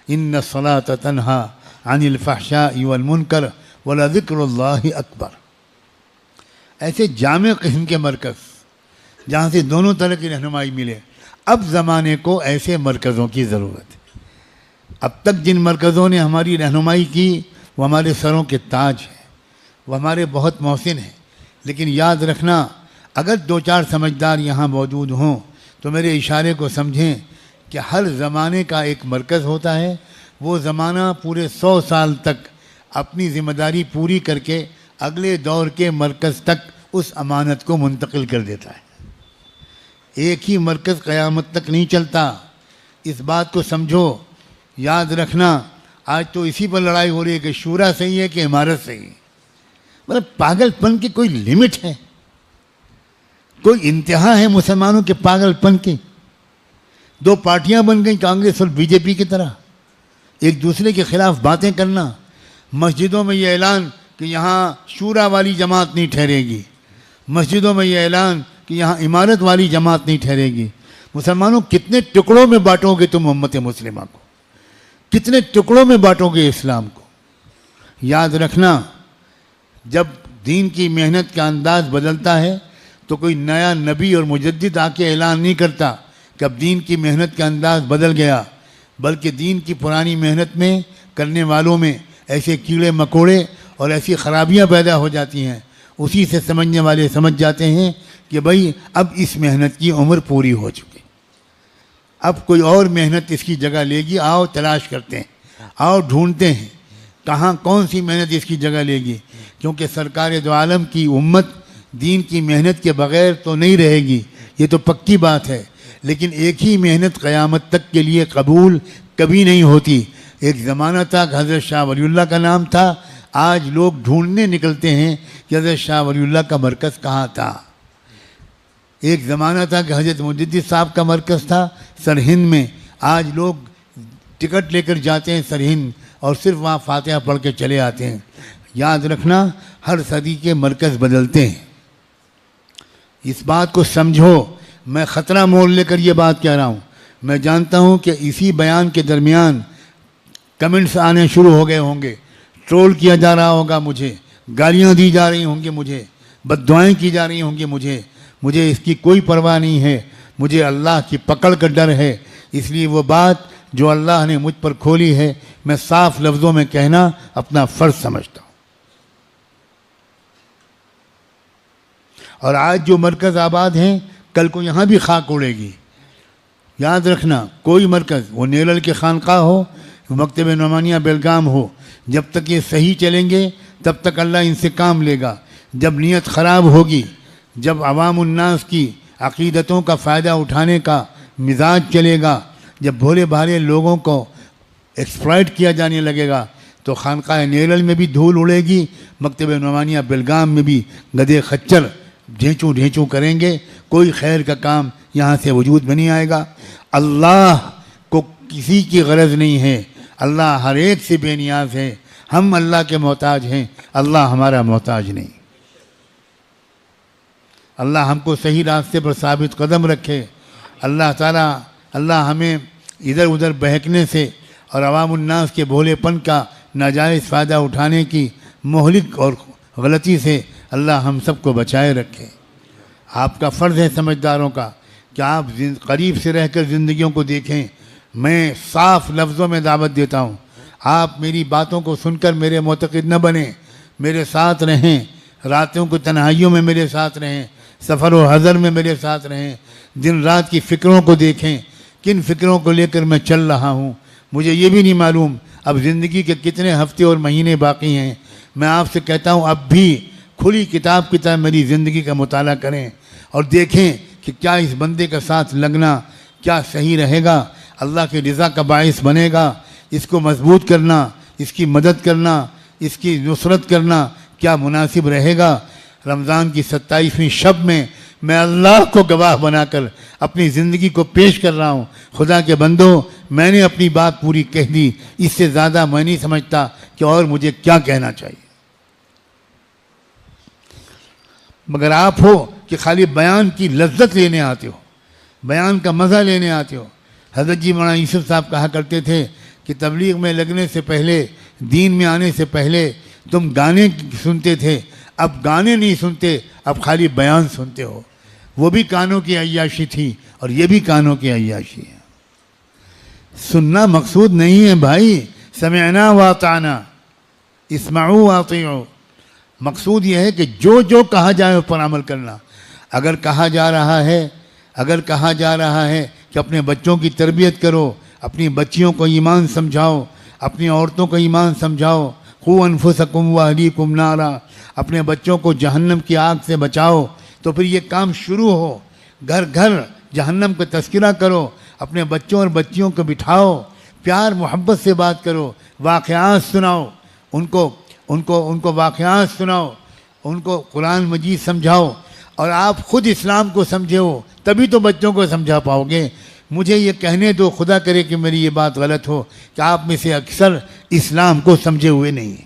इन्न सलात तन्हा अनिल फहशाई वल मुनकर वला ज़िक्रुल्लाहि अकबर। ऐसे जामे किस्म के मरकज़ जहाँ से दोनों तरह की रहनुमाई मिले। अब ज़माने को ऐसे मरकज़ों की ज़रूरत है। अब तक जिन मरकज़ों ने हमारी रहनुमाई की वो हमारे सरों के ताज हैं, वो हमारे बहुत मोहसिन हैं। लेकिन याद रखना, अगर दो चार समझदार यहाँ मौजूद हों तो मेरे इशारे को समझें कि हर ज़माने का एक मरकज़ होता है। वो ज़माना पूरे 100 साल तक अपनी ज़िम्मेदारी पूरी करके अगले दौर के मरकज़ तक उस अमानत को मुंतकिल कर देता है। एक ही मरकज़ क़यामत तक नहीं चलता, इस बात को समझो। याद रखना, आज तो इसी पर लड़ाई हो रही है कि शूरा सही है कि इमारत सही है। मतलब पागलपन की कोई लिमिट है, कोई इंतहा है मुसलमानों के पागलपन की। दो पार्टियां बन गई, कांग्रेस और बीजेपी की तरह, एक दूसरे के खिलाफ बातें करना। मस्जिदों में ये ऐलान कि यहाँ शूरा वाली जमात नहीं ठहरेगी, मस्जिदों में ये ऐलान कि यहाँ इमारत वाली जमात नहीं ठहरेगी। मुसलमानों, कितने टुकड़ों में बांटोगे तुम उम्मत मुस्लिमा को, कितने टुकड़ों में बांटोगे इस्लाम को। याद रखना, जब दीन की मेहनत का अंदाज बदलता है तो कोई नया नबी और मुजद्दिद आके ऐलान नहीं करता कि अब दीन की मेहनत का अंदाज बदल गया, बल्कि दीन की पुरानी मेहनत में करने वालों में ऐसे कीड़े मकोड़े और ऐसी ख़राबियाँ पैदा हो जाती हैं। उसी से समझने वाले समझ जाते हैं कि भाई अब इस मेहनत की उम्र पूरी हो चुकी, अब कोई और मेहनत इसकी जगह लेगी। आओ तलाश करते हैं, आओ ढूंढते हैं कहाँ कौन सी मेहनत इसकी जगह लेगी। क्योंकि सरकार दो आलम की उम्मत दीन की मेहनत के बग़ैर तो नहीं रहेगी, ये तो पक्की बात है। लेकिन एक ही मेहनत क़यामत तक के लिए कबूल कभी नहीं होती। एक ज़माना था हज़रत शाह वलीउल्लाह का नाम था, आज लोग ढूंढने निकलते हैं कि हज़रत शाह वलीउल्लाह का मरकज़ कहाँ था। एक ज़माना था कि हज़रत मुजद्दिद साहब का मरकज़ था सरहिंद में, आज लोग टिकट लेकर जाते हैं सरहिंद और सिर्फ वहाँ फातिहा पढ़ के चले आते हैं। याद रखना, हर सदी के मरकज़ बदलते हैं, इस बात को समझो। मैं ख़तरा मोल लेकर ये बात कह रहा हूँ। मैं जानता हूँ कि इसी बयान के दरमियान कमेंट्स आने शुरू हो गए होंगे, ट्रोल किया जा रहा होगा मुझे, गालियाँ दी जा रही होंगी मुझे, बद्दुआएँ की जा रही होंगी मुझे इसकी कोई परवाह नहीं है। मुझे अल्लाह की पकड़ का डर है, इसलिए वो बात जो अल्लाह ने मुझ पर खोली है मैं साफ लफ्ज़ों में कहना अपना फ़र्ज़ समझता हूँ। और आज जो मरकज़ आबाद हैं, कल को यहाँ भी खाक उड़ेगी। याद रखना, कोई मरकज़, वो नेरल के खानक़ाह हो, मकतब नुमानिया बेलगाम हो, जब तक ये सही चलेंगे तब तक अल्लाह इनसे काम लेगा। जब नीयत ख़राब होगी, जब अवामुन्नास की अक़ीदतों का फ़ायदा उठाने का मिजाज चलेगा, जब भोले भाले लोगों को एक्सप्लॉइट किया जाने लगेगा, तो खानक़ाह नेरल में भी धूल उड़ेगी, मकतब नुमानिया बेलगाम में भी गधे खच्चर ढेंचू ढेंचू करेंगे। कोई खैर का काम यहाँ से वजूद में नहीं आएगा। अल्लाह को किसी की गरज नहीं है, अल्लाह हर एक से बेनियाज है। हम अल्लाह के मोहताज हैं, अल्लाह हमारा मोहताज नहीं। अल्लाह हमको सही रास्ते पर साबित कदम रखे। अल्लाह हमें इधर उधर बहकने से और अवामुन्नास के भोलेपन का नाजायज़ फ़ायदा उठाने की मोहलिक और गलती से अल्लाह हम सबको बचाए रखे। आपका फ़र्ज़ है समझदारों का कि आप करीब से रहकर ज़िंदगियों को देखें। मैं साफ़ लफ्ज़ों में दावत देता हूँ, आप मेरी बातों को सुनकर मेरे मुतक़िद न बने, मेरे साथ रहें, रातों की तन्हाइयों में मेरे साथ रहें, सफ़र व हज़र में मेरे साथ रहें, दिन रात की फ़िक्रों को देखें, किन फ़िक्रों को लेकर मैं चल रहा हूँ। मुझे ये भी नहीं मालूम अब ज़िंदगी के कितने हफ्ते और महीने बाकी हैं। मैं आपसे कहता हूँ, अब भी खुली किताब की तरह मेरी ज़िंदगी का मुताला करें और देखें कि क्या इस बंदे का साथ लगना क्या सही रहेगा, अल्लाह की रज़ा का बाइस बनेगा। इसको मजबूत करना, इसकी मदद करना, इसकी नुसरत करना क्या मुनासिब रहेगा। रमज़ान की 27वीं शब में मैं अल्लाह को गवाह बनाकर अपनी ज़िंदगी को पेश कर रहा हूँ। खुदा के बंदो, मैंने अपनी बात पूरी कह दी, इससे ज़्यादा मैं नहीं समझता कि और मुझे क्या कहना चाहिए। मगर आप हो कि खाली बयान की लज्जत लेने आते हो, बयान का मज़ा लेने आते हो। हज़रत जी मौलाना यूसुफ साहब कहा करते थे कि तबलीग में लगने से पहले, दीन में आने से पहले तुम गाने सुनते थे, अब गाने नहीं सुनते, अब खाली बयान सुनते हो। वो भी कानों की अय्याशी थी और ये भी कानों की अय्याशी है। सुनना मकसूद नहीं है भाई, समिअना व अताना, इस्माऊ व अतीऊ। मकसूद यह है कि जो जो कहा जाए उस पर अमल करना। अगर कहा जा रहा है कि अपने बच्चों की तरबियत करो, अपनी बच्चियों को ईमान समझाओ, अपनी औरतों को ईमान समझाओ, क़ू अनफुसकुम व अहलीकुम नारा, अपने बच्चों को जहन्नम की आग से बचाओ, तो फिर ये काम शुरू हो। घर घर जहन्नम का तज़किरा करो, अपने बच्चों और बच्चियों को बिठाओ, प्यार मोहब्बत से बात करो, वाक़यात सुनाओ, उनको वाक़यात सुनाओ, उनको कुरान मजीद समझाओ, और आप ख़ुद इस्लाम को समझे हो तभी तो बच्चों को समझा पाओगे। मुझे ये कहने दो, खुदा करे कि मेरी ये बात गलत हो, कि आप में से अक्सर इस्लाम को समझे हुए नहीं।